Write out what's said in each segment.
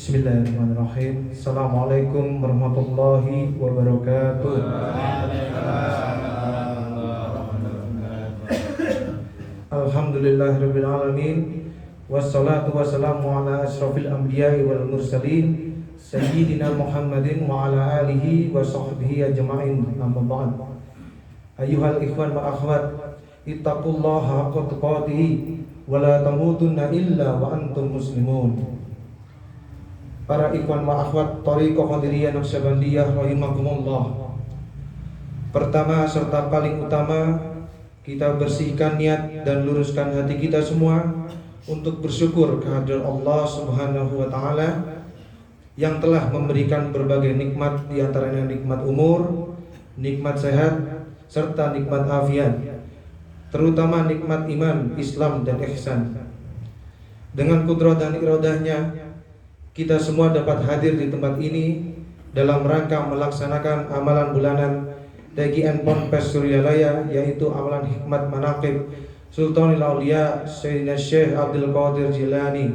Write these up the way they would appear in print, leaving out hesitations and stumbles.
Bismillahirrahmanirrahim. Assalamualaikum warahmatullahi wabarakatuh. Alhamdulillahirabbil alamin. Wassalatu wassalamu ala asyrafil anbiya'i wal mursalin sayyidina Muhammadin wa ala alihi wa sahbihi ajma'in. Amma ba'd. Ayyuhal ikhwan wa akhwat, ittaqullaha haqqa tuqatih wa la tamutunna illa wa antum muslimun. Para ikhwan wa akhwat Thariqah Qadiriyah Naqsyabandiyah rahimakumullah. Pertama serta paling utama, kita bersihkan niat dan luruskan hati kita semua untuk bersyukur kehadirat Allah Subhanahu wa taala yang telah memberikan berbagai nikmat, di antaranya nikmat umur, nikmat sehat, serta nikmat afiat, terutama nikmat iman, Islam dan ihsan. Dengan kudrat dan iradahnya, kita semua dapat hadir di tempat ini dalam rangka melaksanakan amalan bulanan DGN Ponpes Suryalaya, yaitu amalan hikmat manaqib Sultanul Aulia Sayyidina Syekh Abdul Qadir Jilani.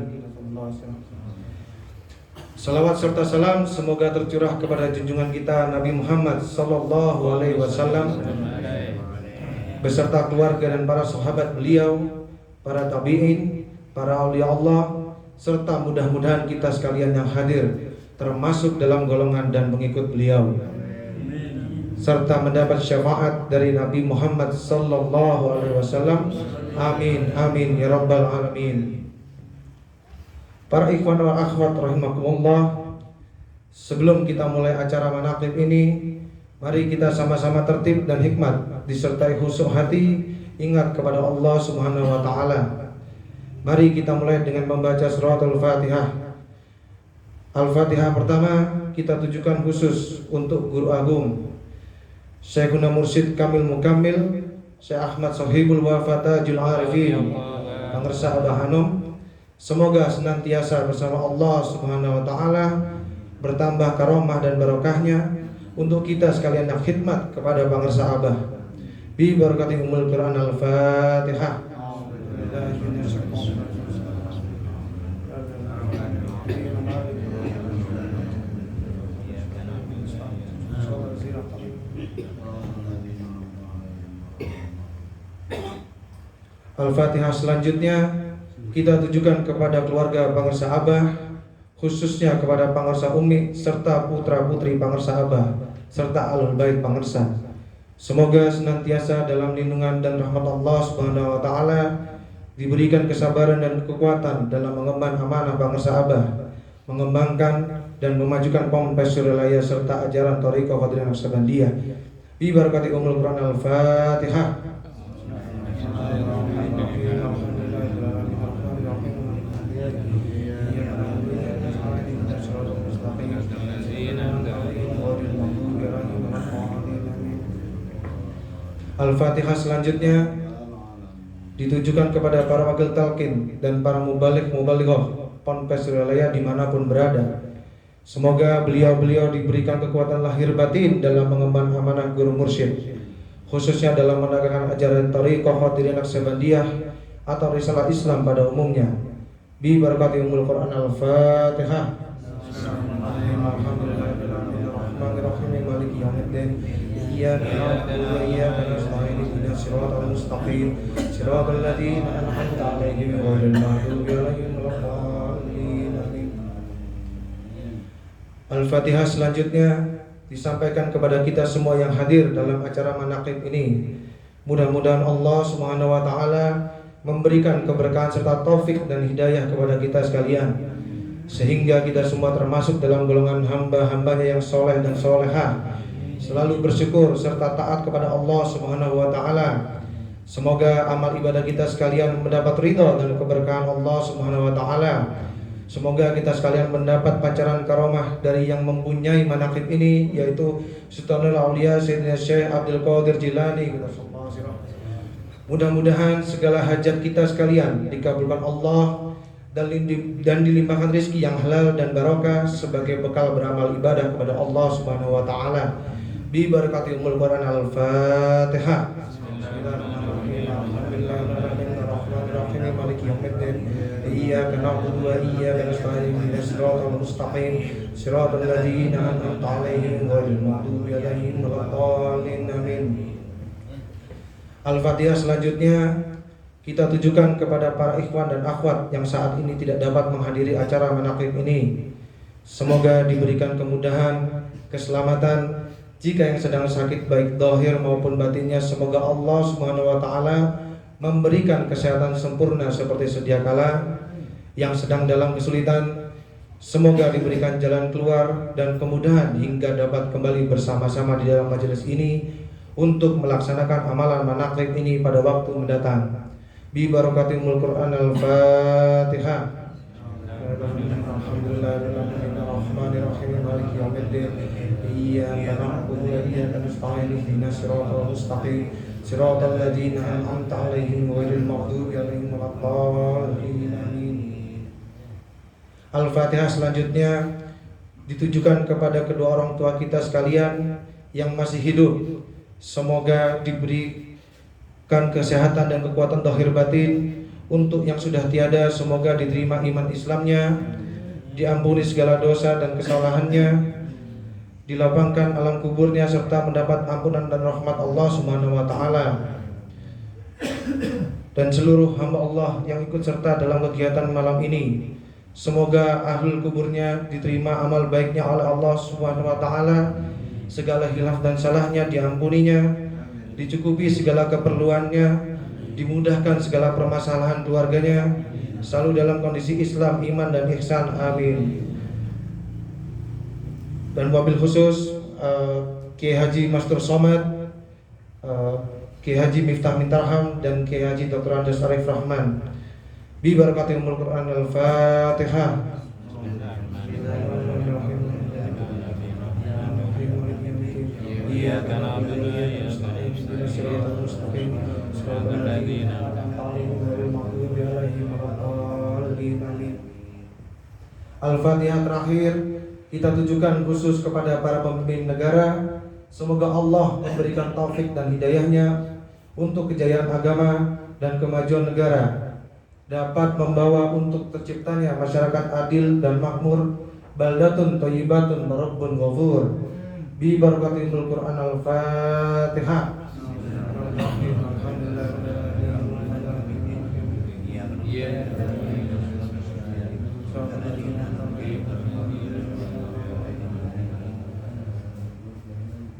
Salawat serta salam semoga tercurah kepada junjungan kita Nabi Muhammad sallallahu alaihi wasallam beserta keluarga dan para sahabat beliau, para tabi'in, para aulia Allah, serta mudah-mudahan kita sekalian yang hadir termasuk dalam golongan dan pengikut beliau, serta mendapat syafaat dari Nabi Muhammad sallallahu alaihi wasallam. Amin amin ya rabbal alamin. Para ikhwan wa akhwat rahimakumullah, sebelum kita mulai acara manaqib ini, mari kita sama-sama tertib dan hikmat disertai khusyuk hati, ingat kepada Allah Subhanahu wa taala. Mari kita mulai dengan membaca suratul Fatihah. Al-Fatihah pertama kita tujukan khusus untuk Guru Agung Syekhuna Mursyid Kamil Mukammil Syekh Ahmad Sohibul Wafatajul Arifin Pangersa Abah Hanum. Semoga senantiasa bersama Allah Subhanahu wa taala, bertambah karomah dan barokahnya untuk kita sekalian yang khidmat kepada Pangersa Abah. Bi barakati umul Quran. Al-Fatihah. Al-Fatihah selanjutnya kita tujukan kepada keluarga Pangersa Abah, khususnya kepada Pangersa Umi serta putra-putri Pangersa Abah serta alul bait Pangersa. Semoga senantiasa dalam lindungan dan rahmat Allah Subhanahu wa taala, diberikan kesabaran dan kekuatan dalam mengemban amanah Pangersa Abah, mengembangkan dan memajukan Ponpes Suryalaya serta ajaran Thariqah Qadiriyah Naqsyabandiyah. Bi barakati umul Quran. Al-Fatihah. Al-Fatihah selanjutnya ditujukan kepada para wakil talqin dan para mubalik-mubalighah Ponpes Suralaya dimanapun berada. Semoga beliau-beliau diberikan kekuatan lahir batin dalam mengemban amanah guru mursyid, khususnya dalam menegakkan ajaran Thariqah Qadiriyah Naqsabandiyah atau risalah Islam pada umumnya. Bi barakati umul Quran. Al-Fatihah. Bismillahirrahmanirrahim. Maliki yaumiddin. Iyyaka na'budu wa iyyaka nasta'in. Ihdinas siratal mustaqim. Siratal ladzina an'amta 'alaihim ghairil maghdubi 'alaihim waladdallin. Al-Fatihah selanjutnya disampaikan kepada kita semua yang hadir dalam acara manaqib ini. Mudah-mudahan Allah Subhanahu wa taala memberikan keberkahan serta taufik dan hidayah kepada kita sekalian, sehingga kita semua termasuk dalam golongan hamba-hambanya yang soleh dan solehah, selalu bersyukur serta taat kepada Allah Subhanahu wa taala. Semoga amal ibadah kita sekalian mendapat ridha dan keberkahan Allah Subhanahu wa taala. Semoga kita sekalian mendapat pancaran karomah dari yang mempunyai manaqib ini, yaitu Sultanul Aulia Sayyidina Syekh Abdul Qadir Jilani. Mudah-mudahan segala hajat kita sekalian dikabulkan Allah dan dilimpahkan rezeki yang halal dan barokah sebagai bekal beramal ibadah kepada Allah Subhanahu wa taala. Bi barakati umul Quran. Al-Fatihah. Bismillahirrahmanirrahim. Maliki yaumiddin. Iyyaka na'budu wa iyyaka nasta'in. Ihdinas siratal mustaqim. Siratal ladzina an'amta 'alaihim ghairil maghdubi 'alaihim waladdallin. Amin. Al-Fatihah selanjutnya kita tujukan kepada para ikhwan dan akhwat yang saat ini tidak dapat menghadiri acara manaqib ini. Semoga diberikan kemudahan, keselamatan. Jika yang sedang sakit baik zahir maupun batinnya, semoga Allah Subhanahu wa taala memberikan kesehatan sempurna seperti sedia kala. Yang sedang dalam kesulitan, semoga diberikan jalan keluar dan kemudahan hingga dapat kembali bersama-sama di dalam majelis ini untuk melaksanakan amalan manaqib ini pada waktu mendatang. Bi barakatimul Quran. Al-Fatihah. Bismillahirrahmanirrahim. Maliki yaumiddin. Iyyaka na'budu wa iyyaka nasta'in. Ihdinas siratal mustaqim. Siratal ladzina an'amta 'alaihim ghairil maghdubi 'alaihim waladdallin. Amin. Al-Fatihah selanjutnya ditujukan kepada kedua orang tua kita sekalian yang masih hidup. Semoga diberikan kesehatan dan kekuatan zahir batin. Untuk yang sudah tiada, semoga diterima iman Islamnya, diampuni segala dosa dan kesalahannya, dilapangkan alam kuburnya serta mendapat ampunan dan rahmat Allah Subhanahu wa taala. Dan seluruh hamba Allah yang ikut serta dalam kegiatan malam ini, semoga ahlul kuburnya diterima amal baiknya oleh Allah Subhanahu wa taala, segala hilaf dan salahnya diampuninya, dicukupi segala keperluannya, dimudahkan segala permasalahan keluarganya, selalu dalam kondisi Islam, iman dan ihsan. Amin. Dan wabil khusus Kiai Haji Mastur Somad, Kiai Haji Miftah Mintarham dan Kiai Haji Dr. Andes Arif Rahman. Bi barakati umul Quran. Al-Fatihah. Iyyaka na'budu wa iyyaka nasta'in. Ihdinas siratal mustaqim. Siratal ladzina an'amta 'alaihim ghairil maghdubi 'alaihim waladdallin. Amin. Al-Fatihah terakhir kita tujukan khusus kepada para pemimpin negara. Semoga Allah memberikan taufik dan hidayahnya untuk kejayaan agama dan kemajuan negara, dapat membawa untuk terciptanya masyarakat adil dan makmur, baldatun thayyibatun wa rabbun ghafur. Bi barakatil Quran. Al-Fatihah.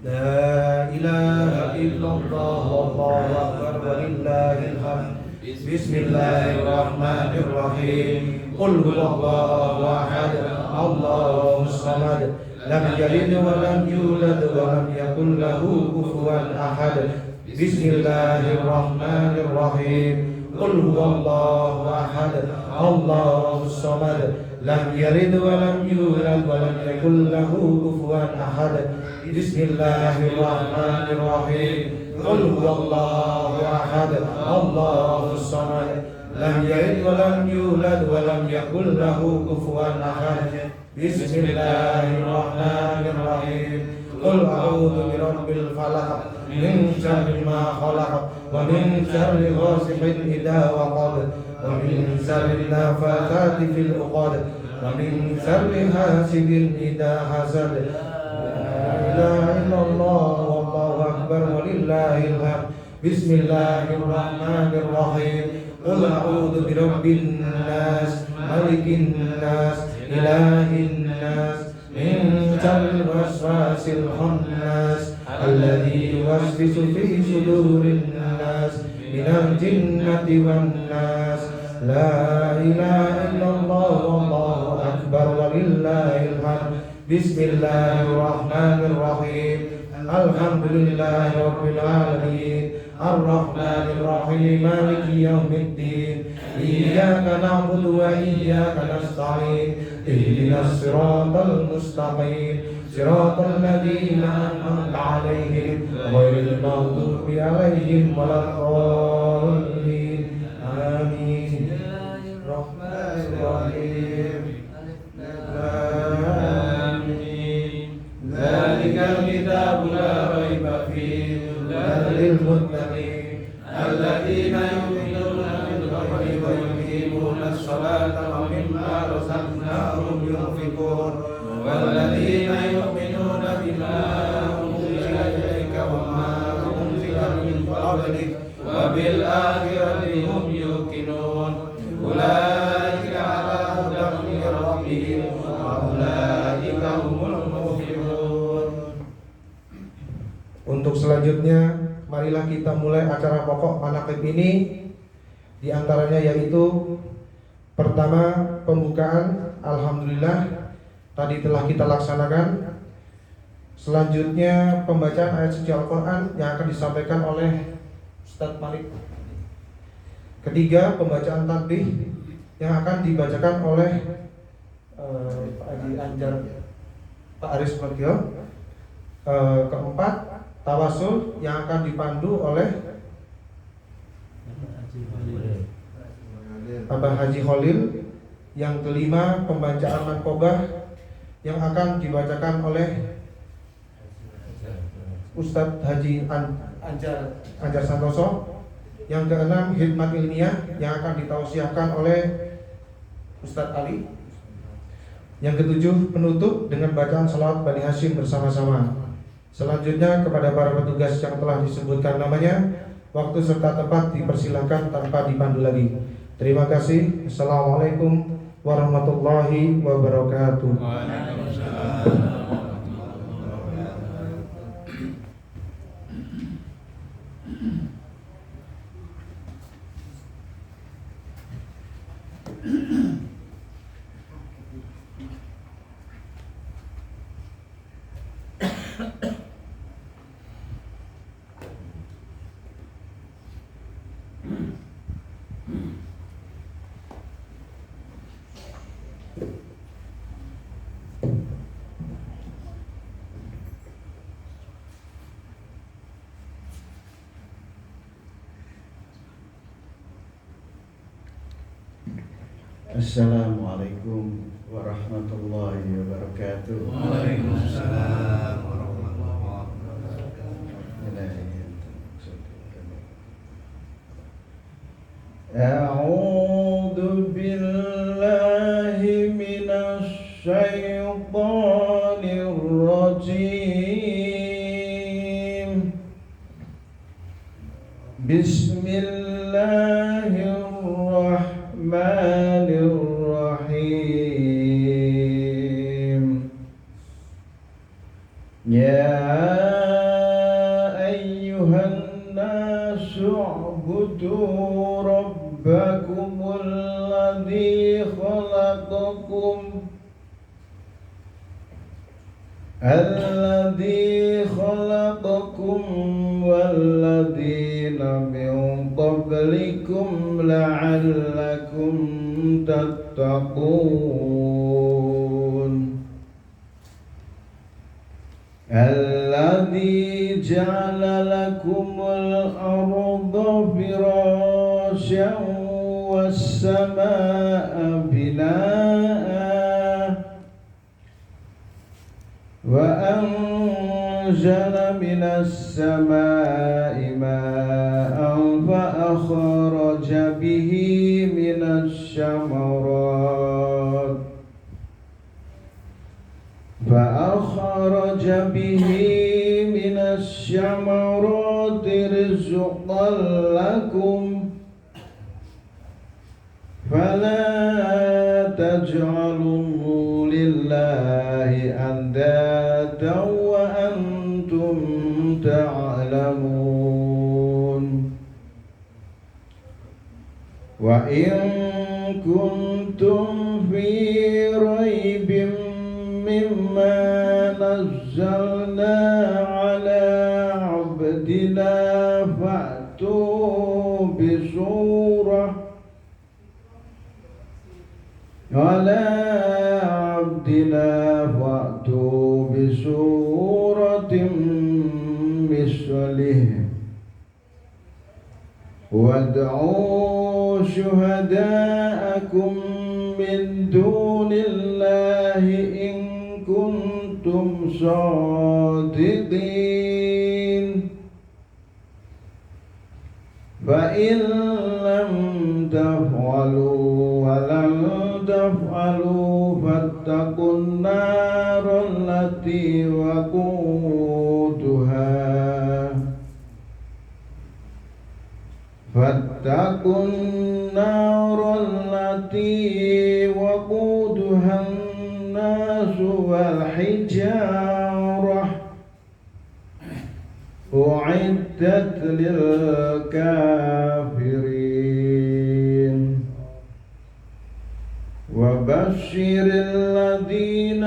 La ilaha illallah wallahu akbar walillahil hamd. Bismillahirrahmanirrahim. Qul huwallahu ahad, Allahus samad, lam yalid wa lam yulad wa lam yakul lahu kufuwan ahad. Bismillahirrahmanirrahim. Qul huwallahu ahad, Allahus samad. Lam yalid wa lam yulad wa lam yakul lahu kufuwan ahad. Bismillahirrahmanirrahim. Qul huwallahu ahad. Allahus samad. Lam yalid wa lam yulad wa lam yakul lahu kufuwan ahad. Bismillahirrahmanirrahim. Qul a'udzu birabbil falaq min syarri ma khalaq wa min syarri ghasiqin idza waqab wa min syarri nafathati fil 'uqad wa min syarri hasidin idza hasad. La ilaha illallah wallahu akbar walillahil hamd. Bismillahirrahmanirrahim. Qul a'udzu birabbin nas malikin nas ilahin nas min syarril waswasil khannas alladzi yuwaswisu fi sudurin nas minal jinnati wan nas. La ilaha illallah wallahu akbar walillahil hamd. Bismillahirrahmanirrahim. Alhamdulillahi rabbil alamin. Ar-Rahmanir Rahim. Maliki yaumiddin. Iyyaka na'budu wa iyyaka nasta'in. Ihdinas siratal mustaqim. Siratal ladzina an'amta 'alaihim ghairil maghdubi 'alaihim waladdallin. Amin. Bismillahirrahmanirrahim. Dzalikal kitabu la raiba fihi hudan lil muttaqin alladzina yu'minuna bil ghaibi wa yuqimuna as-salata wa mimma razaqnahum yunfiqun walladzina yu'minuna bima unzila ilayka wa ma unzila min qablik wa bil akhirati hum yuqinun ulaika 'ala hudan min rabbihim wa ulaika humul muflihun. Untuk selanjutnya, marilah kita mulai acara pokok manaqib ini. Di antaranya yaitu pertama, pembukaan. Alhamdulillah tadi telah kita laksanakan. Selanjutnya pembacaan ayat suci Al-Quran yang akan disampaikan oleh Ustadz Malik. Ketiga, pembacaan tasbih yang akan dibacakan oleh Pak Haji Anjar, Pak Aris Pragyo. Keempat, tawasul yang akan dipandu oleh Abah Haji Khalil. Yang kelima, pembacaan manqobah yang akan dibacakan oleh Ustadz Haji Anjar Santoso. Yang keenam, hikmat ilmiah yang akan ditausiahkan oleh Ustadz Ali. Yang ketujuh, penutup dengan bacaan salawat Bani Hashim bersama-sama. Selanjutnya kepada para petugas yang telah disebutkan namanya, waktu serta tempat dipersilahkan tanpa dipandu lagi. Terima kasih. Assalamualaikum warahmatullahi wabarakatuh. Assalamualaikum warahmatullahi wabarakatuh. Waalaikumsalam warahmatullahi wabarakatuh. A'udzu billahi minasy syaithanir rajim. Bismillahirrahmanirrahim. Ya ayyuhan nasu u'budu rabbakumul ladzi khalaqakum alladzi khalaqakum walladzina min qablikum la'allakum تتقون الذي جعل لكم الأرض فراشا والسماء بناء وأنزل من السماء ماء فأخرج به من الثمرات رزقا لكم فلا تجعلوا لله أندادا وأنتم تعلمون وإن كنتم في ريب مما نزلنا على عبدنا فأتوا بسورة مثله وادعوا شهداءكم من دون الله إن كنتم صادقين فإن لم تفعلوا ولن تفعلوا فاتقوا النار التي وقودها الناس والحجارة أعدت للكافرين وبشر الذين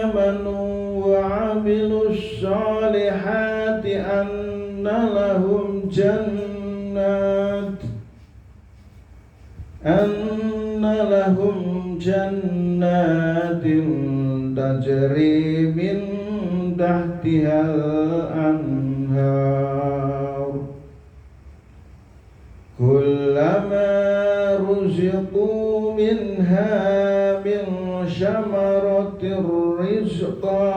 آمنوا وعملوا الصالحات أن لهم جنات تجري من تحتها الأنهار كلما رزقوا منها من ثمرة رزقا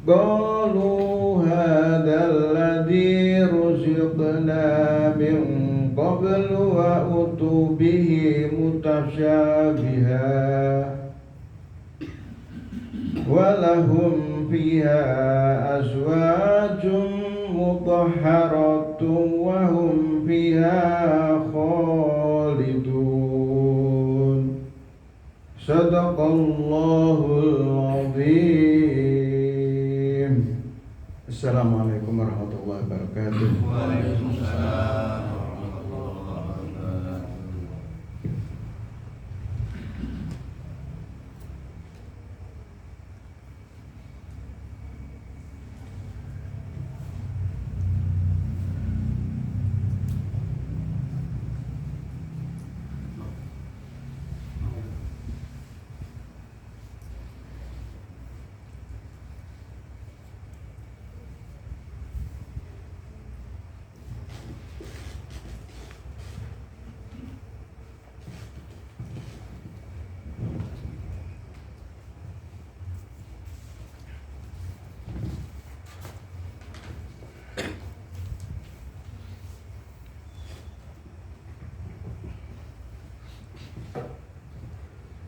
قالوا هذا الذي رزقنا من قبل وأتوا به متشابها ولهم فيها أزواج مطهرة وهم فيها خالدون صدق الله العظيم. Assalamualaikum warahmatullahi wabarakatuh. Waalaikumsalam warahmatullahi wabarakatuh.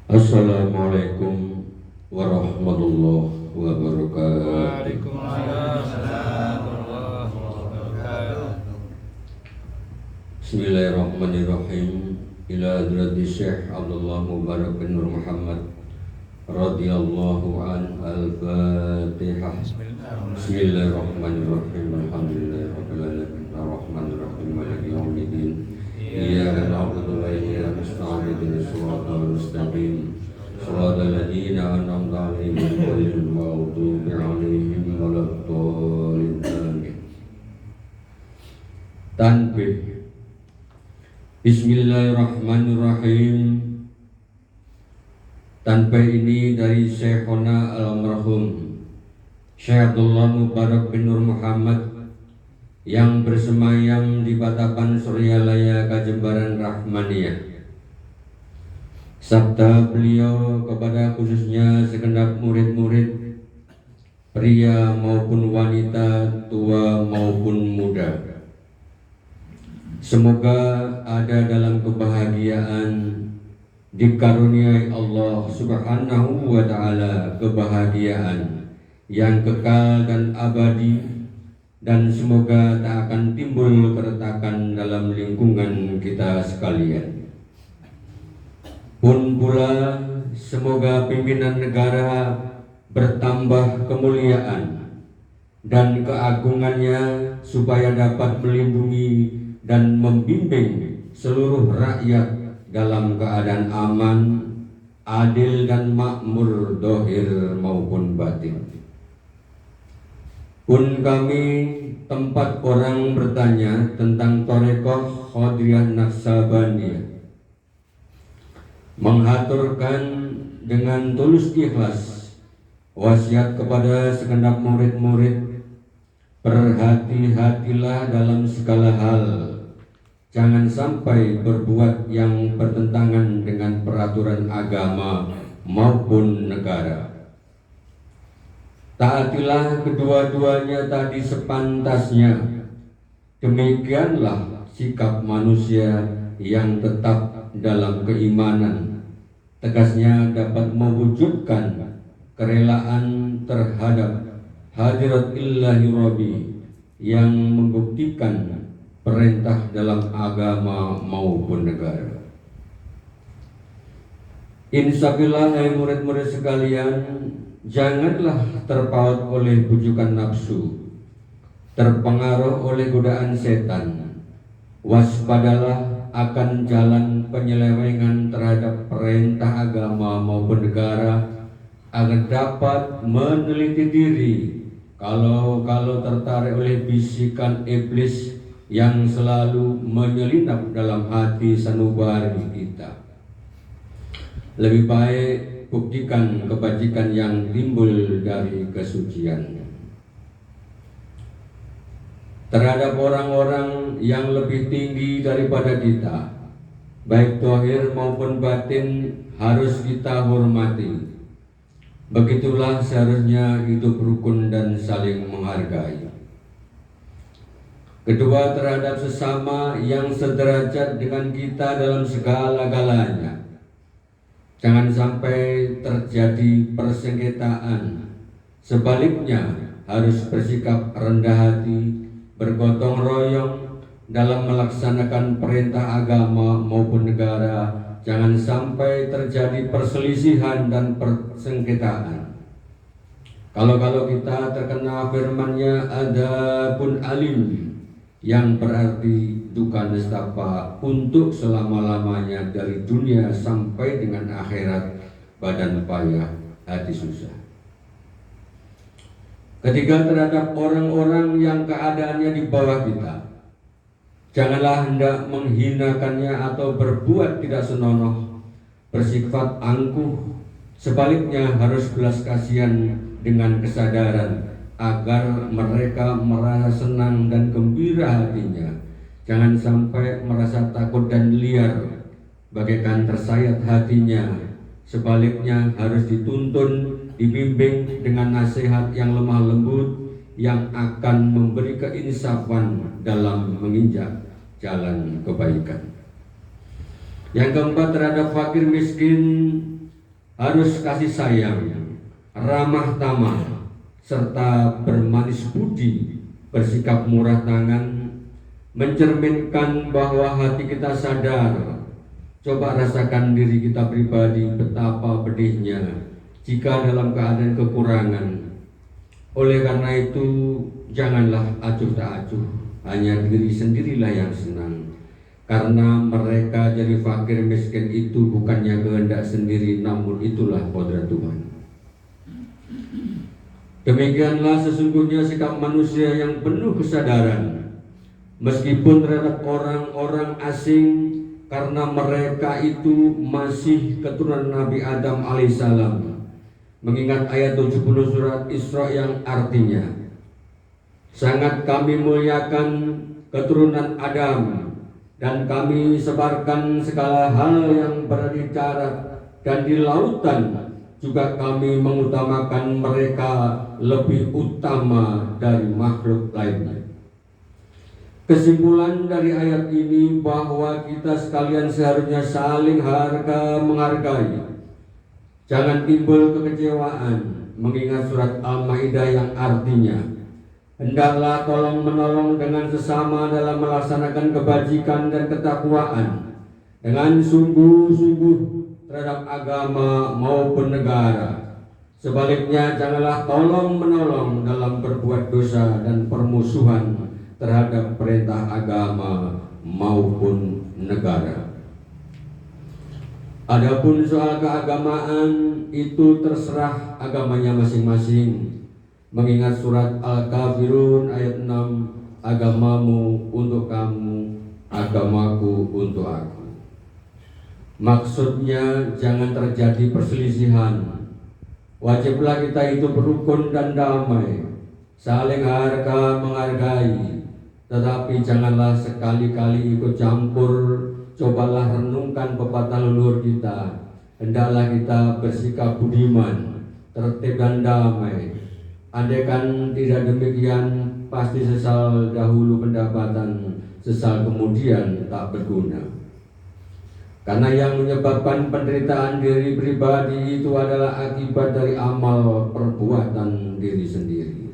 Assalamualaikum warahmatullahi wabarakatuh. Waalaikumsalam warahmatullahi wabarakatuh. Bismillahirrahmanirrahim. Ila hadrati Syekh Abdullah Mubarak bin Nur Muhammad radhiyallahu an. Al-Fatihah. Bismillahirrahmanirrahim. Alhamdulillahirabbil alamin. Arrahmanir rahim. Maliki yaumiddin. Iyyaka na'budu wa iyyaka nasta'in. Ihdinas siratal mustaqim. Shiratal ladzina an'amta 'alaihim ghairil maghdubi 'alaihim waladdallin. Tanbih. Bismillahirrahmanirrahim. Tanpa ini dari Syekhona almarhum Syekh Abdullah Mubarak bin Nur Muhammad yang bersemayam di Batapan Suryalaya Kajembaran Rahmaniyah. Sabda beliau kepada khususnya segenap murid-murid, pria maupun wanita, tua maupun muda. Semoga ada dalam kebahagiaan, dikaruniai Allah Subhanahu wa Ta'ala kebahagiaan yang kekal dan abadi, dan semoga tak akan timbul keretakan dalam lingkungan kita sekalian. Pun pula semoga pimpinan negara bertambah kemuliaan dan keagungannya supaya dapat melindungi dan membimbing seluruh rakyat dalam keadaan aman, adil dan makmur dohir maupun batin. Pun kami tempat orang bertanya tentang Thorekoh Khodriyah Naksabaniyah, menghaturkan dengan tulus ikhlas wasiat kepada segenap murid-murid, berhati-hatilah dalam segala hal. Jangan sampai berbuat yang bertentangan dengan peraturan agama maupun negara. Taatilah kedua-duanya tadi sepantasnya. Demikianlah sikap manusia yang tetap dalam keimanan. Tegasnya dapat mewujudkan kerelaan terhadap hadirat Ilahi Rabbi yang membuktikan perintah dalam agama maupun negara. Insyaallah, hai murid-murid sekalian, janganlah terpaut oleh bujukan nafsu, terpengaruh oleh godaan setan. Waspadalah akan jalan penyelewengan terhadap perintah agama maupun negara, agar dapat meneliti diri kalau tertarik oleh bisikan iblis yang selalu menyelinap dalam hati sanubari kita. Lebih baik buktikan kebajikan yang timbul dari kesucian terhadap orang-orang yang lebih tinggi daripada kita, baik zahir maupun batin, harus kita hormati. Begitulah seharusnya hidup rukun dan saling menghargai. Kedua, terhadap sesama yang sederajat dengan kita dalam segala-galanya. Jangan sampai terjadi persengketaan. Sebaliknya, harus bersikap rendah hati, bergotong royong dalam melaksanakan perintah agama maupun negara. Jangan sampai terjadi perselisihan dan persengketaan. Kalau kita terkena firman-Nya, adabun alim, yang berarti duka nestapa untuk selama-lamanya dari dunia sampai dengan akhirat, badan payah, hati susah. Ketiga, terhadap orang-orang yang keadaannya di bawah kita, janganlah hendak menghinakannya atau berbuat tidak senonoh, bersifat angkuh. Sebaliknya harus belas kasihan dengan kesadaran agar mereka merasa senang dan gembira hatinya. Jangan sampai merasa takut dan liar, bagaikan tersayat hatinya. Sebaliknya harus dituntun, dibimbing dengan nasihat yang lemah lembut, yang akan memberi keinsafan dalam menginjak jalan kebaikan. Yang keempat, terhadap fakir miskin harus kasih sayang, ramah tamah, serta bermanis budi, bersikap murah tangan, mencerminkan bahwa hati kita sadar. Coba rasakan diri kita pribadi betapa pedihnya jika dalam keadaan kekurangan. Oleh karena itu, janganlah acuh tak acuh, hanya diri sendirilah yang senang. Karena mereka jadi fakir miskin itu bukannya kehendak sendiri, namun itulah kodrat Tuhan. Demikianlah sesungguhnya sikap manusia yang penuh kesadaran, meskipun terhadap orang-orang asing karena mereka itu masih keturunan Nabi Adam alaihissalam. Mengingat ayat 70 surat Isra yang artinya, sangat kami muliakan keturunan Adam dan kami sebarkan segala hal yang berada di darat dan di lautan, juga kami mengutamakan mereka lebih utama dari makhluk lainnya. Kesimpulan dari ayat ini bahwa kita sekalian seharusnya saling menghargai. Jangan timbul kekecewaan mengingat surat Al-Maidah yang artinya, hendaklah tolong menolong dengan sesama dalam melaksanakan kebajikan dan ketakwaan dengan sungguh-sungguh terhadap agama maupun negara. Sebaliknya janganlah tolong menolong dalam berbuat dosa dan permusuhan terhadap perintah agama maupun negara. Adapun soal keagamaan itu terserah agamanya masing-masing. Mengingat surat Al-Kafirun ayat 6, agamamu untuk kamu, agamaku untuk aku. Maksudnya jangan terjadi perselisihan. Wajiblah kita hidup rukun dan damai, saling menghargai. Tetapi janganlah sekali-kali ikut campur. Cobalah renungkan pepatah leluhur kita, hendaklah kita bersikap budiman, tertib dan damai. Andaikan tidak demikian, pasti sesal dahulu pendapatan, sesal kemudian tak berguna. Karena yang menyebabkan penderitaan diri pribadi itu adalah akibat dari amal perbuatan diri sendiri.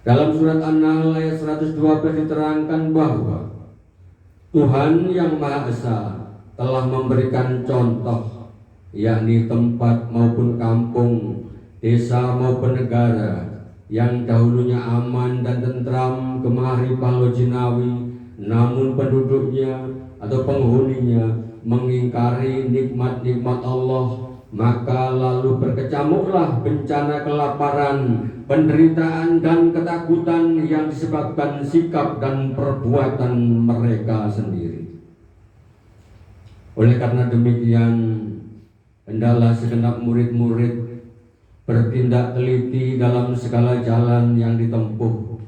Dalam surat An-Nahl ayat 112 diterangkan bahwa Tuhan yang Maha Esa telah memberikan contoh, yakni tempat maupun kampung, desa maupun negara yang dahulunya aman dan tentram kemaharifan lojinawi, namun penduduknya atau penghuninya mengingkari nikmat-nikmat Allah, maka lalu berkecamuklah bencana kelaparan, penderitaan dan ketakutan yang disebabkan sikap dan perbuatan mereka sendiri. Oleh karena demikian, hendaklah segenap murid-murid bertindak teliti dalam segala jalan yang ditempuh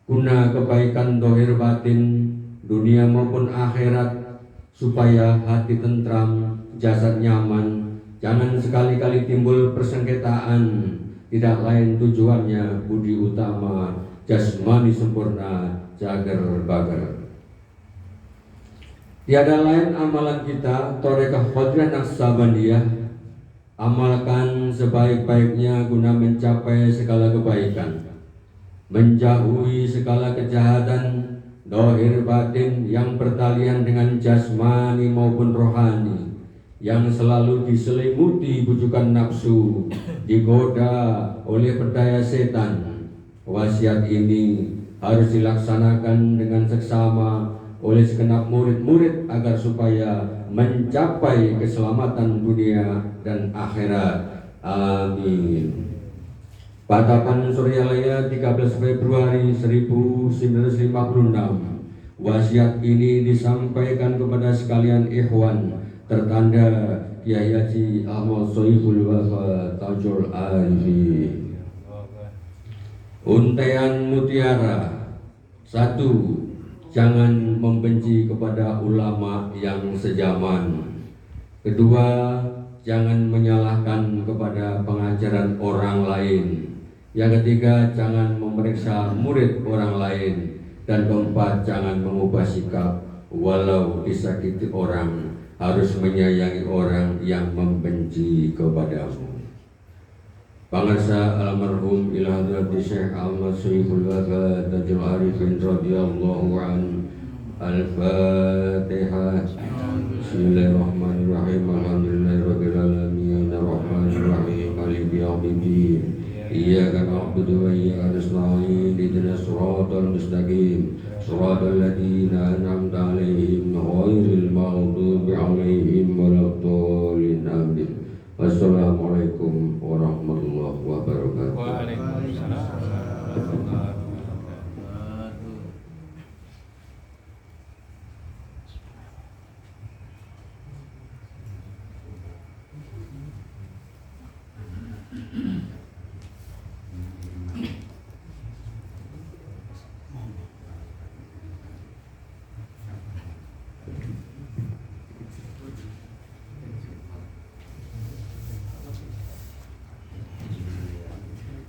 guna kebaikan dohir batin, dunia maupun akhirat, supaya hati tentram, jasad nyaman. Jangan sekali-kali timbul persengketaan, tidak lain tujuannya budi utama, jasmani sempurna, jager bager. Tiada lain amalan kita, Thariqah Qadiriyah Naqsabandiyah, amalkan sebaik-baiknya guna mencapai segala kebaikan, menjauhi segala kejahatan dohir batin yang bertalian dengan jasmani maupun rohani, yang selalu diselimuti bujukan nafsu, digoda oleh berdaya setan. Wasiat ini harus dilaksanakan dengan seksama oleh segenap murid-murid agar supaya mencapai keselamatan dunia dan akhirat. Amin. Patapan Suryalaya 13 Februari 1956. Wasiat ini disampaikan kepada sekalian ikhwan tertanda Kiai Haji Ahmad Sohibul Wafa Tajul Arifi. Untaian mutiara. 1. Jangan membenci kepada ulama yang sejaman. 2. Jangan menyalahkan kepada pengajaran orang lain. Yang 3. Jangan memeriksa murid orang lain. Dan 4. Jangan mengubah sikap walau disakiti orang. Harus menyayangi orang yang membenci kepadamu. Pangarsa almarhum ila hadrati Syekh Ahmad Sohibul Wafa Tajul Arifin radhiyallahu an. Al-Fatihah. Bismillahirrahmanirrahim. Alhamdulillahirabbil alamin. Arrahmanir rahim. Maliki yaumiddin. Iyyaka na'budu wa iyyaka nasta'in. Ihdinas siratal mustaqim. Shiratal ladzina an'amta 'alaihim ghairil maghdubi 'alaihim waladdallin. Amin. Wassalamualaikum warahmatullahi wabarakatuh. Waalaikumsalam warahmatullahi wabarakatuh.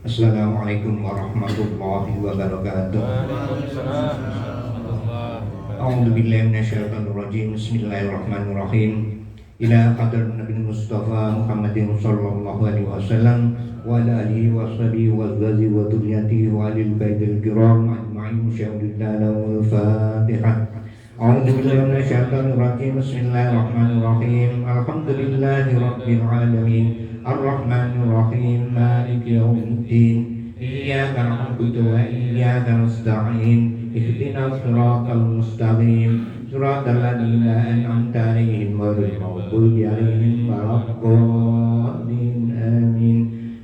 Assalamualaikum warahmatullahi wabarakatuh. Waalaikumsalam warahmatullahi wabarakatuh. A'udzu billahi minasyaitonir rajim. Bismillahirrahmanirrahim. Ila qadar Nabi Mustafa Muhammadin sallallahu alaihi wasallam wa ala alihi wa sahbihi wa azwajihi wa dzurriyyatihi wa alil baitil kiram ajma'in. Syahidallahu al-Fatihah. A'udzu billahi minasyaitonir rajim. Bismillahirrahmanirrahim. Alhamdulillahi rabbil alamin. Ar-Rahmanir Rahim. Maliki yaumiddin. Iyyaka na'budu wa iyyaka nasta'in. Ihdinas siratal mustaqim. Siratal ladzina an'amta 'alaihim ghairil maghdubi 'alaihim waladdallin. Amin.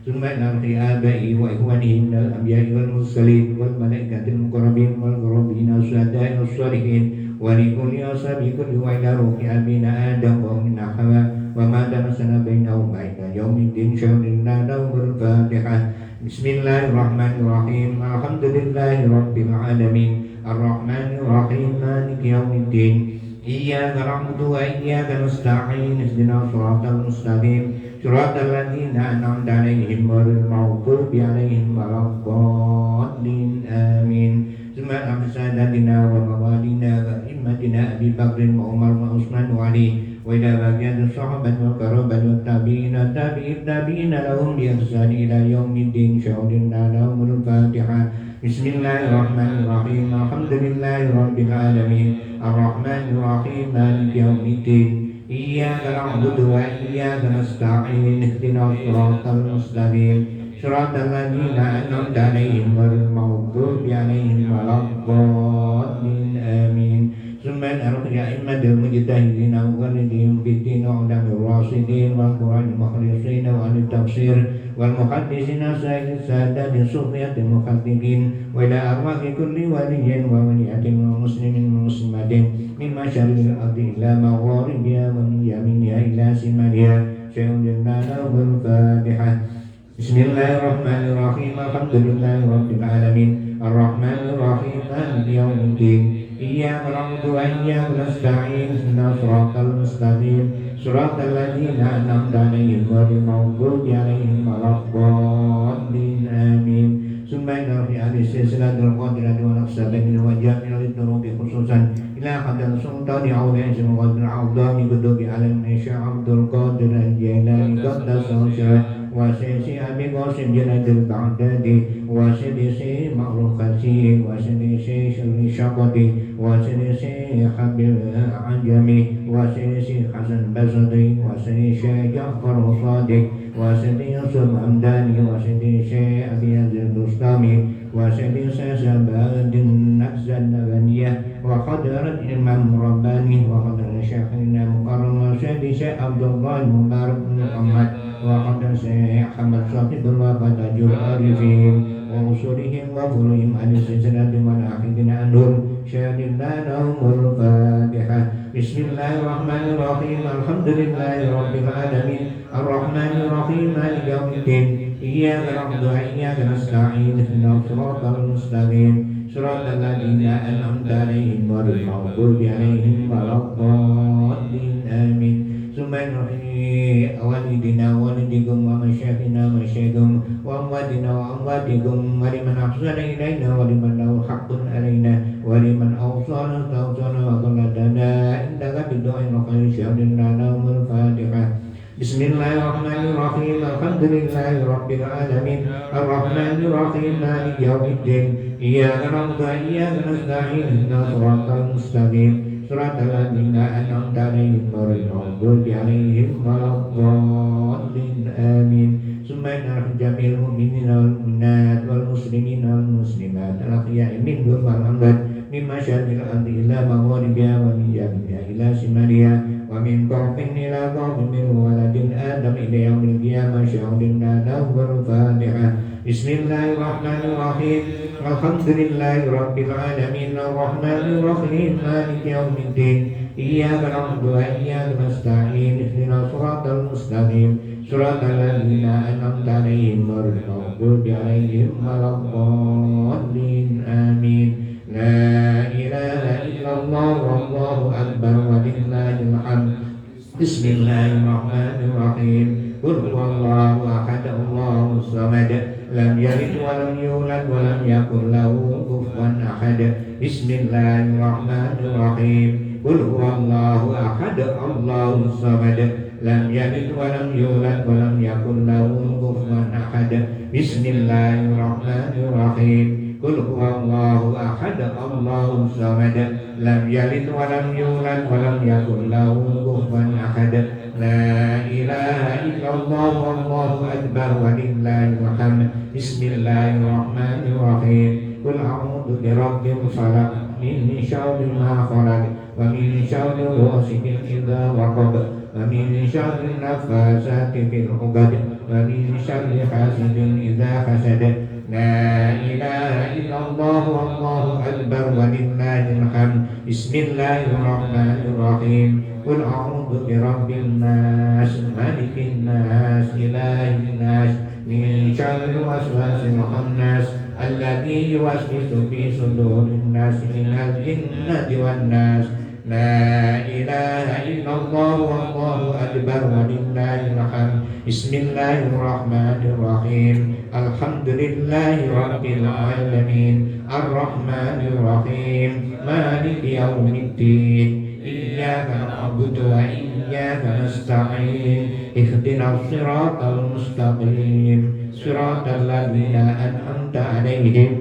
Summa narfi abai wa ikhwanihim minal anbiya'i wal mursalin wal malaikatil muqarrabin wal gharabin as-sada'i was-salihin wa likulli ashabi kulli wa ila ruhi abina adam wa min hawa wa ma tamassana bainahum ila yaumiddin syahidna lahumul fatihah. Bismillahirrahmanirrahim. Alhamdulillahi rabbil alamin. Ar-Rahmanir Rahim. Maliki yaumiddin. Iyyaka na'budu wa iyyaka nasta'in. Ihdinas siratal mustaqim. Siratal ladzina an'amta 'alaihim ghairil maghdubi 'alaihim waladdallin. Amin. Subhana sayyidina wa mawalina wa immatina Abi Bakrin wa Umar wa Utsman wa Ali wa ila baqiyatis sahabati wal qarabati wat tabi'ina tabi'ina lahum bi ihsan ila yaumiddin. Syahidna lahumul Fatihah. Bismillahirrahmanirrahim. Alhamdulillahi rabbil alamin. Ar-Rahmanir Rahim. Maliki yaumiddin. Iyyaka na'budu wa iyyaka nasta'in. Ihdinas siratal mustaqim. Siratal ladzina an'amta 'alaihim ghairil maghdubi 'alaihim waladdallin. Amin. Summa arja immadul mujtahidin wa ghalidin fiddin wa ulamir rasidin wal qur'anil mukhlisin wa anit tafsir wal muhaddisin sayyid sadati sufiyatil muhaddiqin wa ila arwahi kulli waliyyin wa waliyatin wa muslimin wa muslimatin min masyaril ardi ila magharibiha wa min yaminiha ila shimaliha. Syahidna lahumul Fatihah. Bismillahirrahmanirrahim. Alhamdulillahi rabbil alamin. Ar-Rahmanir Rahim. Maliki yaumiddin. Iyyaka na'budu wa iyyaka nasta'in. Ihdinas siratal mustaqim. Siratal ladzina an'amta 'alaihim ghairil maghdubi 'alaihim waladdallin. Amin. Summa inna fi hadis silsilatul qadirati wa naqsatin wa jami'il dunubi khususan ila qadar sultani awliya ismul qadir a'udhami kutubi alam Isya Abdul Qadir al-Jailani qaddasahu syarah wa sisi Abi Qasim Janadil Baghdadi wa sisi Ma'ruf Qasi wa sisi Syarri Syaqati wa sisi Habib Ajami wa sisi Hasan Basri wa sisi Ja'far Sadiq wa sisi Yusuf Hamdani wa sisi Abi Yazid Bustami wa sisi Sabadin Naqzan Nabaniyah wa qadarat Imam Rabbani wa qadarat Syekhina Mukarram wa sisi Abdullah Mubarak Muhammad wa qadar Syekh Ahmad Syafidul wa Fatajul Arifin wa usulihim wa furuhim al-silsilatim wal akhidina anhum. Syahidna lahumul Fatihah. Bismillahirrahmanirrahim. Alhamdulillahi rabbil alamin. Ar-Rahmanir Rahim. Maliki yaumiddin. Iyyaka na'budu wa iyyaka nasta'in. Ihdinas siratal mustaqim. Siratal ladzina an'amta 'alaihim ghairil maghdubi 'alaihim waladdallin. Amin. Subhanallahi walidina walidikum wa masyakhina masyaikum wa amwadina wa amwadikum wa liman ahsana ilaina wa liman lahu haqqun alaina wa liman awsana tawsana wa qaladana indaka bidu'in wa khairu syahidina lahumul Fatihah. Bismillahirrahmanirrahim. Alhamdulillahi rabbil alamin. Ar-Rahmanir Rahim. Maliki yaumiddin. Iyyaka na'budu wa iyyaka nasta'in. Ihdinas siratal mustaqim. Siratal ladzina an'amta 'alaihim ghairil maghdubi 'alaihim waladdallin. Amin. Summa inna jamil mu'minina wal mu'minat wal muslimina wal muslimat al ahya'i minhum wal amwat min masyariqil ardi ila magharibiha wa min yaminiha ila shimaliha wa min qawmin ila qawmin min waladin adam ila yaumil qiyamah. Syahidna lahumul Fatihah. Bismillahirrahmanirrahim. Alhamdulillahi rabbil alamin. Ar-Rahmanir Rahim. Maliki yaumiddin. Iyyaka na'budu wa iyyaka nasta'in. Ihdinas siratal mustaqim. Siratal ladzina an'amta 'alaihim ghairil maghdubi 'alaihim waladdallin. Amin. La ilaha illallah wallahu akbar walillahil hamd. Bismillahirrahmanirrahim. Qul huwallahu ahad, Allahus samad. لم يلد ولم يولد ولم يكن له كفوا أحد بسم الله الرحمن الرحيم قل هو الله أحد الله الصمد لم يلد ولم يولد ولم يكن له كفوا أحد بسم الله الرحمن الرحيم قل هو الله أحد الله الصمد لم يلد ولم يولد ولم يكن له كفوا أحد لا إله إلا الله والله أكبر ولله الحمد بسم الله الرحمن الرحيم قل أعوذ برب الفلق من شر ما خلق ومن شر غاسق إذا وقب ومن شر النفاثات في العقد ومن شر حاسد إذا حسد لا إله إلا الله والله أكبر ولله الحمد بسم الله الرحمن الرحيم قل أعوذ برب الناس ملك الناس إله الناس من شر الوسواس الخناس الذي يوسوس في صدور الناس من الجنة والناس لا إله إلا الله والله أكبر ولله الحمد بسم الله الرحمن الرحيم الحمد لله رب العالمين الرحمن الرحيم مالك يوم الدين إياك نعبد وإياك نستعين اهدنا الصراط المستقيم صراط الذين أنعمت عليهم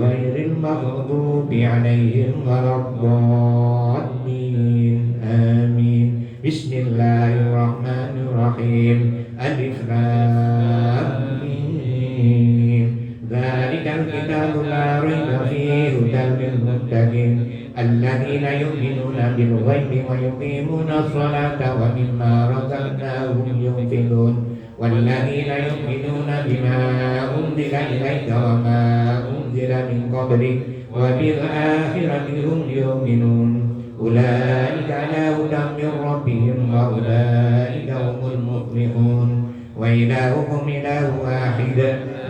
غير المغضوب عليهم ولا الضالين آمين بسم الله الرحمن الرحيم ألف لام ميم ذلك الكتاب لا ريب فيه هدى للمتقين الذين يؤمنون بالغيب ويقيمون الصلاة ومما رزقناهم ينفقون والذين يؤمنون بما أنزل إليك وما أنزل من قبلك وبالآخرة هم يؤمنون أولئك على هدى من ربهم وأولئك هم المفلحون وإلهكم إله واحد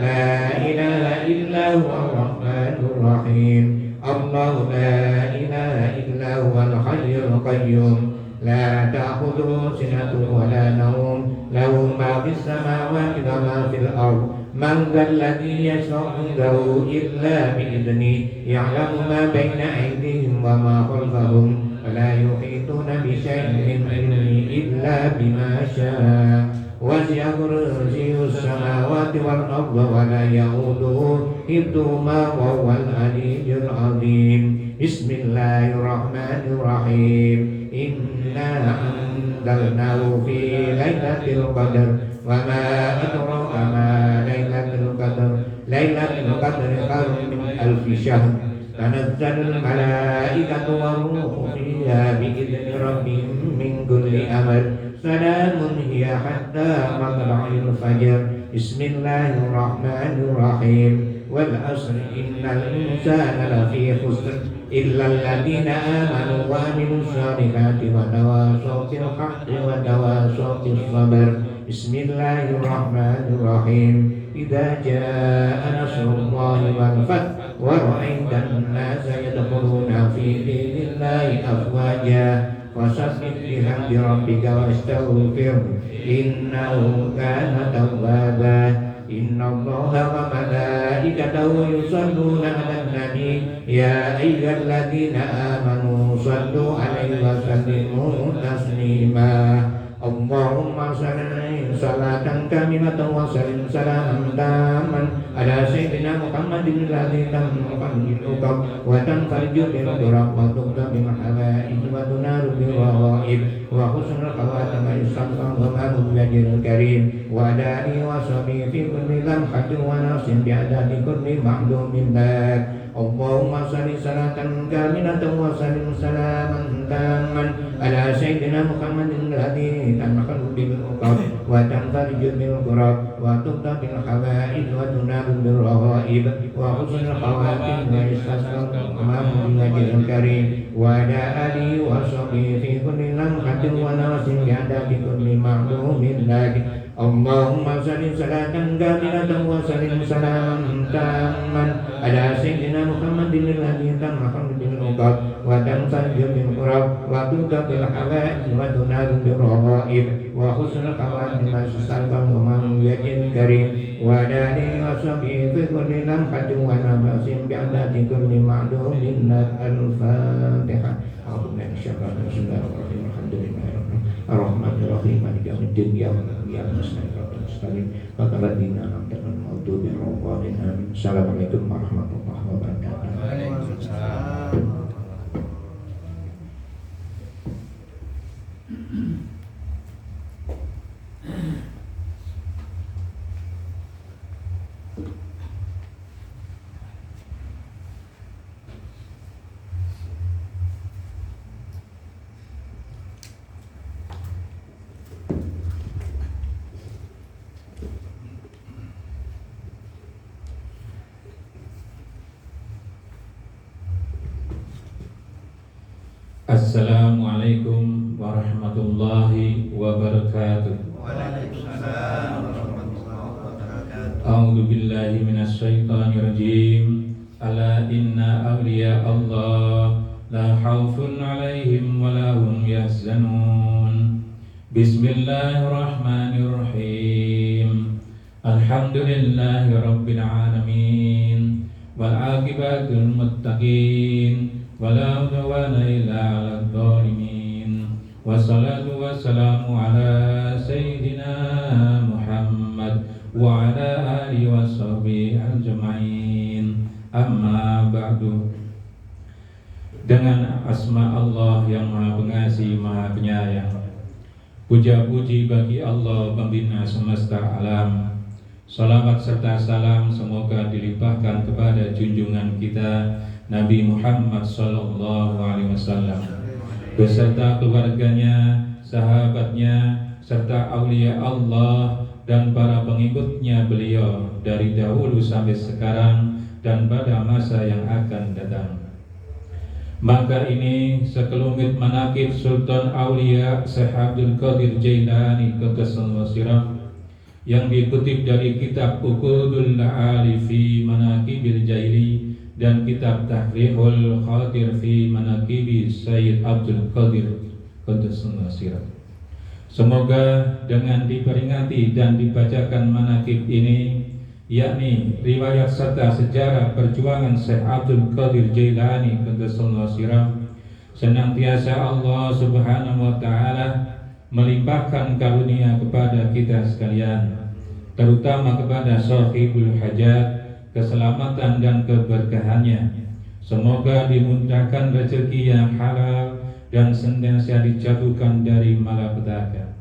لا إله إلا هو الرحمن الرحيم الله لا إله إلا هو الحي القيوم لا تأخذه سنة ولا نوم له ما في السماوات وما في الأرض من ذا الذي يشفع عنده إلا بإذنه يعلم ما بين أيديهم وما خلفهم ولا يحيطون بشيء من علمه إلا بما شاء وسع كرسيه السماوات والأرض ولا يؤوده حفظهما وهو العلي العظيم بسم الله الرحمن الرحيم إنا أنزلناه في ليلة القدر وما أدراك ما ليلة القدر ليلة القدر خير من ألف شهر تنزل الملائكة والروح فيها بإذن ربهم من كل أمر سلام هي حتى مطلع الفجر بسم الله الرحمن الرحيم والعصر إن الإنسان لفي خسر إلا الذين آمنوا وعملوا الصالحات وتواصوا بالحق وتواصوا بالصبر بسم الله الرحمن الرحيم إذا جاء نصر الله والفتح ورأيت الناس يدخلون في دين الله أفواجا فسبح بحمد ربك واستغفره إنه كان توابا إن الله وملائكته يصلون على النبي يا أيها الذين آمنوا صلوا عليه وسلموا تسليما اللهم صل صلاة كاملة وسلم سلاما تاما على سيدنا محمد الذي تنفع بالعقب وتنفرج بالكرب وتقضى بالحوائج وتنال بالرغائب وحسن الخواتم يستغفر وما بوجه الكريم وعلى آله وصحبه في كل لمحة ونفس بعدد كل معلوم لك اللهم صل صلاة كاملة وسلم سلاما تاما على سيدنا محمد الذي تنحل بالعقب وتنفرج بالكرب وتقضى بالحوائج وتنال بالرغائب وحسن الخواتم ويستسقى الأمام بوجه الكريم وعلى آله وصحبه في كل لمحة ونفس بعدد كل معلوم لك اللهم صل صلاة كاملة وسلم سلاما تاما على سيدنا محمد الذي تنحل بالعقب المقر وتنفرج بالقرب وتؤتى بالحوائج وتنال بالرغائب وحسن الخواتم سلبا ومن يجد كريم وداري وصبي في كل لمحة ونفس بعدد كل معلوم نسأل الفاتحة أعوذ بالله من الشيطان الرجيم بسم الله الرحمن الرحيم الحمد لله رب العالمين الرحمن الرحيم مالك يوم الدين إياك نستعين اهدنا المستقيم صراط الذين أنعمت عليهم غير المغضوب عليهم ولا الضالين السلام عليكم ورحمة الله وبركاته. Waalaikumsalam. Assalamualaikum warahmatullahi wabarakatuh. Waalaikumsalam warahmatullahi wabarakatuh. A'udzu billahi minasyaitonir rajim. Ala inna awliya Allah la khaufun 'alaihim wa la hum yahzanun. Bismillahirrahmanirrahim. Alhamdulillahi rabbil alamin. Wal 'aqibatul muttaqin. Wala udwana illa 'alal zalimin. Wassalatu wassalamu ala sayyidina Muhammad wa ala alihi washabihi ajma'in. Amma ba'du. Dengan asma Allah yang Maha Pengasih, Maha Penyayang, puja-puji bagi Allah pembina semesta alam. Salawat serta salam semoga dilimpahkan kepada junjungan kita Nabi Muhammad sallallahu alaihi wasallam beserta keluarganya, sahabatnya, serta aulia Allah dan para pengikutnya beliau dari dahulu sampai sekarang dan pada masa yang akan datang. Maka ini sekelumit manaqib Sultan Aulia Syekh Abdul Qadir Jailani Qaddasallahu sirah yang dikutip dari kitab Uqudul La'ali fi Manaqibil Jaili dan kitab Tahrihul Khatir fi Manaqibi Sayyid Abdul Qadir Qaddasallahu sirah. Semoga dengan diperingati dan dibacakan manaqib ini, yakni riwayat serta sejarah perjuangan Syekh Abdul Qadir Jailani Qaddasallahu sirah, senantiasa Allah Subhanahu wa taala melimpahkan karunia kepada kita sekalian, terutama kepada sahibul hajat, keselamatan dan keberkahannya. Semoga dimudahkan rezeki yang halal dan senantiasa dijauhkan dari malapetaka,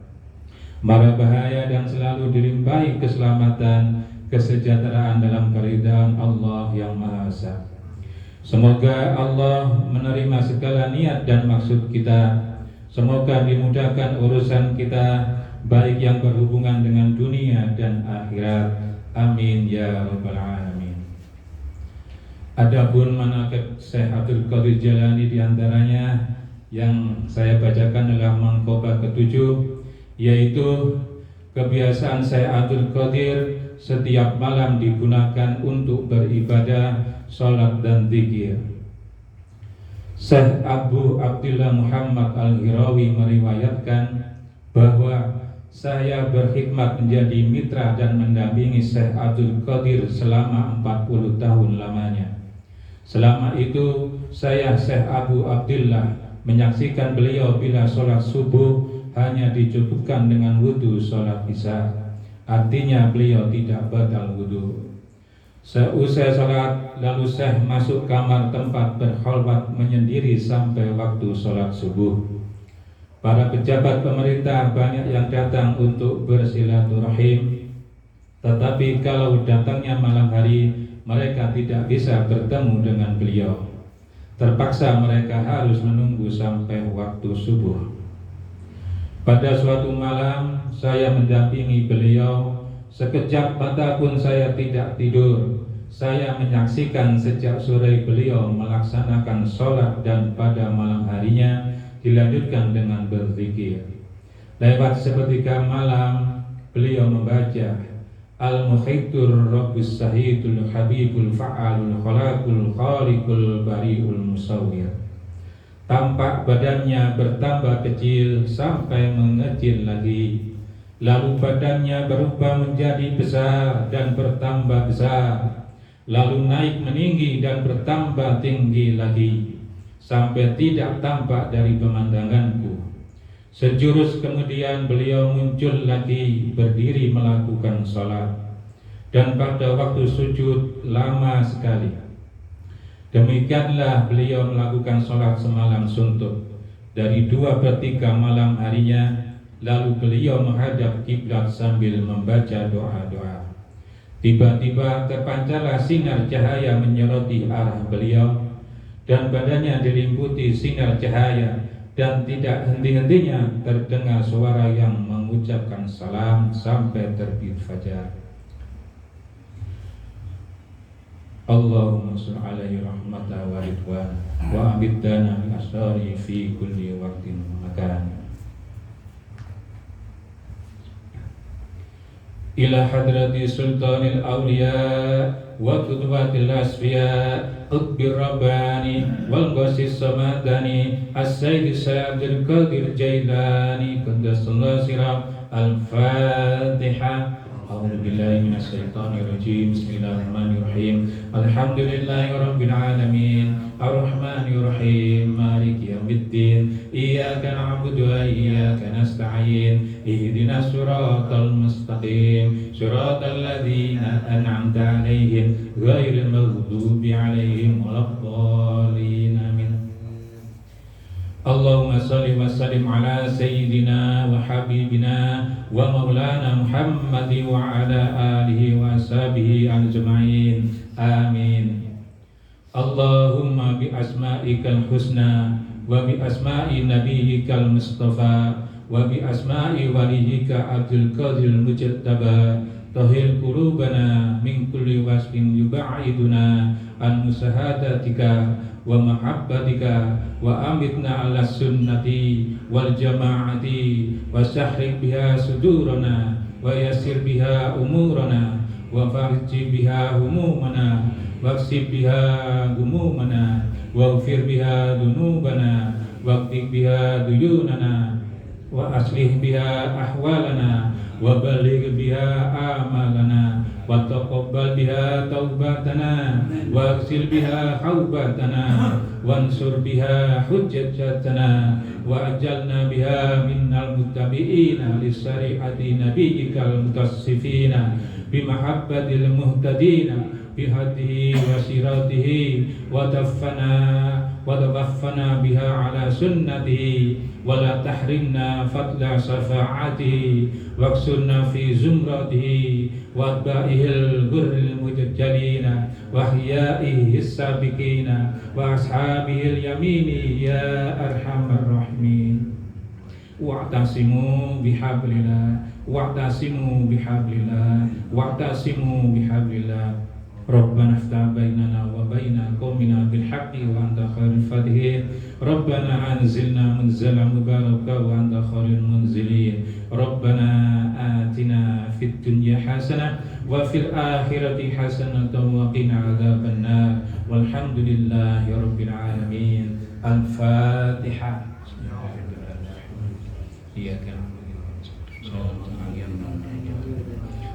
mara bahaya, dan selalu dilimpahi keselamatan, kesejahteraan dalam keridhaan Allah yang Maha Esa. Semoga Allah menerima segala niat dan maksud kita. Semoga dimudahkan urusan kita, baik yang berhubungan dengan dunia dan akhirat. Amin ya rabbal alamin. Adapun manaqib Syekh Abdul Qadir Jailani diantaranya yang saya bacakan adalah mangkobah ketujuh, yaitu kebiasaan Syekh Abdul Qadir setiap malam digunakan untuk beribadah, sholat dan zikir. Syekh Abu Abdullah Muhammad Al-Hirawi meriwayatkan bahwa saya berkhidmat menjadi mitra dan mendampingi Syekh Abdul Qadir selama 40 tahun lamanya. Selama itu saya Syekh Abu Abdullah menyaksikan beliau bila sholat subuh hanya dicukupkan dengan wudu sholat isya. Artinya beliau tidak batal wudu. Seusai sholat, lalu Syekh masuk kamar tempat berkhalwat menyendiri sampai waktu sholat subuh. Para pejabat pemerintah banyak yang datang untuk bersilaturahim, tetapi kalau datangnya malam hari, mereka tidak bisa bertemu dengan beliau. Terpaksa mereka harus menunggu sampai waktu subuh. Pada suatu malam, saya mendampingi beliau. Sekejap mata pun saya tidak tidur. Saya menyaksikan sejak sore beliau melaksanakan sholat dan pada malam harinya dilanjutkan dengan berzikir. Lewat sepertiga malam beliau membaca Al-Mukhaitur Rabbus Sahidul Habibul Fa'alul Khalaqul Khaliqul Bari'ul Musawwir. Tampak badannya bertambah kecil sampai mengecil lagi. Lalu badannya berubah menjadi besar dan bertambah besar. Lalu naik meninggi dan bertambah tinggi lagi, sampai tidak tampak dari pemandanganku. Sejurus kemudian beliau muncul lagi, berdiri melakukan salat. Dan pada waktu sujud lama sekali. Demikianlah beliau melakukan salat semalam suntuk dari 2/3 malam harinya. Lalu beliau menghadap kiblat sambil membaca doa-doa. Tiba-tiba terpancarlah sinar cahaya menyoroti arah beliau, dan badannya diliputi sinar cahaya, dan tidak henti-hentinya terdengar suara yang mengucapkan salam sampai terbit fajar. Allahumma sholli alaihi rahmatan wa ridwan wa abidana min asari fi kulli waqtin makan. Ila hadrati sultanil awliya wa qudwatil asfiya qutbir rabbani wal ghasis samadani as-sayyid Abdul Qadir Jailani qaddasallahu sirah. Al-Fatihah. A'udzu billahi minasy syaithanir rajim. Bismillahirrahmanirrahim. Alhamdulillahirabbil alamin. Arrahmanir rahim. Maliki yaumiddin. Iyyaka na'budu wa iyyaka nasta'in. Ihdinas siratal mustaqim. Siratal ladzina an'amta 'alaihim ghairil maghdubi 'alaihim waladdallin. Amin. Allahumma salli wa sallim ala sayyidina wa habibina wa maulana Muhammad wa ala alihi wa ashabihi ajma'in. Amin. Allahumma bi asma'ikal husna wa bi asma'i nabiyyikal mustafa wa bi asma'i waliyika Abdul Qadir Mujtaba tahil qulubana min kulli wasfin yub'iduna an musahadatika wa mahabbatika wa amitna ala sunnati wal jama'ati wa sahrik biha sudurana wa yassir biha umurana wa farji biha humumana wa ksib biha gumumana wa ufir biha dunubana wa qtik biha duyunana wa aslih biha ahwalana wa baligh biha amalana wa taqabbal biha taubatana wa ghsil biha haubatana wansur biha hujjatana wa ajalna biha minnal muttabi'ina li syari'ati nabiyyikal mutassifina bi mahabbatil muhtadina bi hadihi wa siratihi wa tawaffana biha ala sunnatihi wa la tahrimna fadla syafa'atihi wa qsurna fi zumratihi wa atba'ihil ghurril mujjalina wa hiyaihis sabiqina wa ashabihil yamini ya arhamar rahimin. Wa'tasimu bihablillah wa'tasimu bihablillah wa'tasimu bihablillah. Rabbana iftah bainana wa baina qaumina bil haqqi wa anta khairul fatihin. Rabbana anzilna munzalan mubaraka wa anta khairul munzilin. Rabbana atina fid dunya hasanah wa fil akhirati hasanah wa qina adzabannar. Walhamdulillahi rabbil alamin. Al-Fatihah.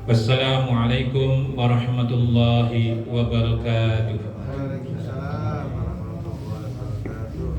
Wassalamualaikum warahmatullahi wabarakatuh. Waalaikumsalam warahmatullahi wabarakatuh.